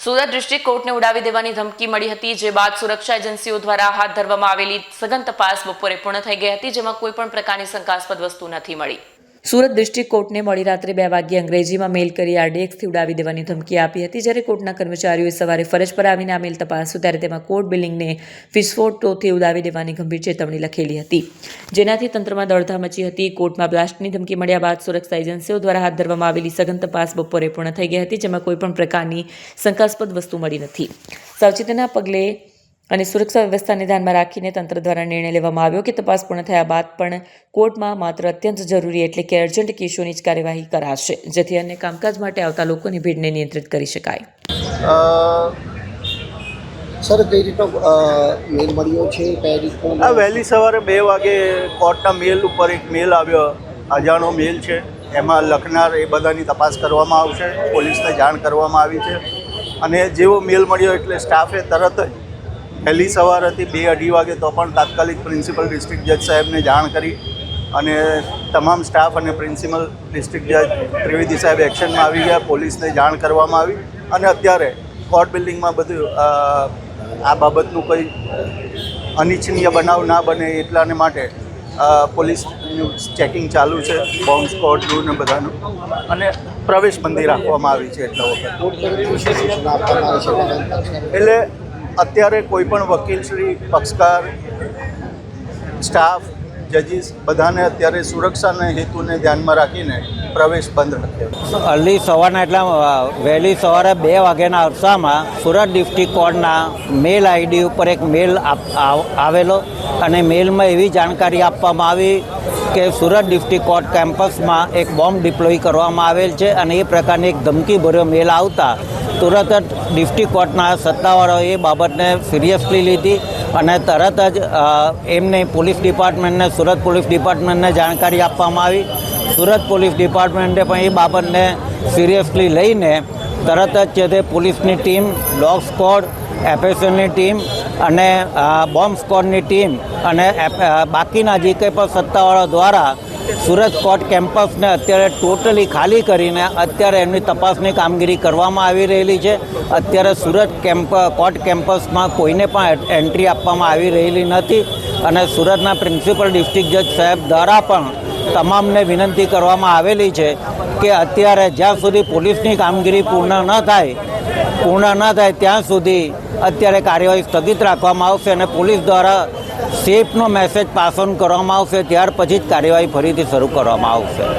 Surat district કોર્ટને ઉડાવી દેવાની ધમકી મળી હતી, જે બાદ સુરક્ષા એજન્સીઓ દ્વારા હાથ ધરવામાં આવેલી સઘન તપાસ બપોરે પૂર્ણ થઈ ગઈ હતી, જેમાં કોઈ પણ પ્રકારની શંકાસ્પદ વસ્તુ નથી મળી. સુરત ડિસ્ટ્રિક્ટ કોર્ટને મોડી રાત્રે 2 વાગ્યે અંગ્રેજીમાં મેલ કરી RDXથી ઉડાવી દેવાની ધમકી આપી હતી. જ્યારે કોર્ટના કર્મચારીઓએ સવારે ફરજ પર આવીને આ મેલ તપાસ્યો ત્યારે તેમાં કોર્ટ બિલ્ડિંગને વિસ્ફોટોથી ઉડાવી દેવાની ગંભીર ચેતવણી લખેલી હતી, જેનાથી તંત્રમાં દોડધામ મચી હતી. કોર્ટમાં બ્લાસ્ટની ધમકી મળ્યા બાદ સુરક્ષા એજન્સીઓ દ્વારા હાથ ધરવામાં આવેલી સઘન તપાસ બપોરે પૂર્ણ થઈ ગઈ હતી, જેમાં કોઈપણ પ્રકારની શંકાસ્પદ વસ્તુ મળી નથી. સાવચેતીના પગલે અને સુરક્ષા વ્યવસ્થાને ધ્યાનમાં રાખીને તંત્ર દ્વારા નિર્ણય લેવામાં આવ્યો કે તપાસ પૂર્ણ થયા બાદ પણ કોર્ટમાં માત્ર અત્યંત જરૂરી એટલે કે અર્જન્ટ કેસોની જ કાર્યવાહી કરાશે, જેથી અન્ય કામકાજ માટે આવતા લોકોની ભીડને નિયંત્રિત કરી શકાય. સર, કઈ રીતનો મેલ મળ્યો છે? કઈ રીતનો? વહેલી સવારે 2 વાગે કોર્ટના મેલ ઉપર એક મેલ આવ્યો, અજાણો મેલ છે. એમાં લખનાર એ બધાની તપાસ કરવામાં આવશે, પોલીસને જાણ કરવામાં આવી છે. અને જેવો મેલ મળ્યો એટલે સ્ટાફે તરત જ વહેલી સવાર હતી 2-2:30 વાગે તો પણ તાત્કાલિક પ્રિન્સિપલ ડિસ્ટ્રિક્ટ જજ સાહેબને જાણ કરી અને તમામ સ્ટાફ અને પ્રિન્સિપલ ડિસ્ટ્રિક્ટ જજ ત્રિવેદી સાહેબ એક્શનમાં આવી ગયા. પોલીસને જાણ કરવામાં આવી અને અત્યારે કોર્ટ બિલ્ડિંગમાં બધું આ બાબતનું કોઈ અનિચ્છનીય બનાવ ના બને એટલાને માટે પોલીસનું ચેકિંગ ચાલુ છે, બોમ્બ સ્કોડ રૂ ને બધાનું, અને પ્રવેશબંધી રાખવામાં આવી છે એટલા વખત. એટલે અત્યારે કોઈપણ વકીલશ્રી, પક્ષકાર, સ્ટાફ, જજીસ બધાને અત્યારે સુરક્ષાના હેતુને ધ્યાનમાં રાખીને પ્રવેશ બંધ રાખ્યો. અર્લી સવારના એટલે વહેલી સવારે 2 વાગ્યાના અરસામાં સુરત ડિસ્ટ્રિક્ટ કોર્ટના મેલ ID ઉપર એક મેલ આવેલો અને મેલમાં એવી જાણકારી આપવામાં આવી કે સુરત ડિસ્ટ્રિક્ટ કોર્ટ કેમ્પસમાં એક બોમ્બ ડિપ્લોય કરવામાં આવેલ છે અને એ પ્રકારની એક ધમકીભર્યો મેલ આવતા તુરત જ ડિસ્ટ્રિક્ટ કોર્ટના સત્તાવાળાઓએ એ બાબતને સિરિયસલી લીધી અને તરત જ એમને પોલીસ ડિપાર્ટમેન્ટને, સુરત પોલીસ ડિપાર્ટમેન્ટને જાણકારી આપવામાં આવી. સુરત પોલીસ ડિપાર્ટમેન્ટે પણ એ બાબતને સિરિયસલી લઈને તરત જ છે તે પોલીસની ટીમ, ડોગ સ્કોડ, FSLની ટીમ અને બોમ્બ સ્કોડની ટીમ અને બાકીના જે કંઈ પણ સત્તાવાળા દ્વારા સુરત કોર્ટ કેમ્પસને અત્યારે ટોટલી ખાલી કરીને અત્યારે એમની તપાસની કામગીરી કરવામાં આવી રહેલી છે. અત્યારે સુરત કોર્ટ કેમ્પસમાં કોઈને પણ એન્ટ્રી આપવામાં આવી રહેલી નથી અને સુરતના પ્રિન્સિપલ ડિસ્ટ્રિક્ટ જજ સાહેબ દ્વારા પણ તમામને વિનંતી કરવામાં આવેલી છે કે અત્યારે જ્યાં સુધી પોલીસની કામગીરી પૂર્ણ ન થાય ત્યાં સુધી અત્યારે કાર્યવાહી સ્થગિત રાખવામાં આવશે અને પોલીસ દ્વારા સેફનો મેસેજ પાસ ઓન કરવામાં આવશે, ત્યાર પછી જ કાર્યવાહી ફરીથી શરૂ કરવામાં આવશે.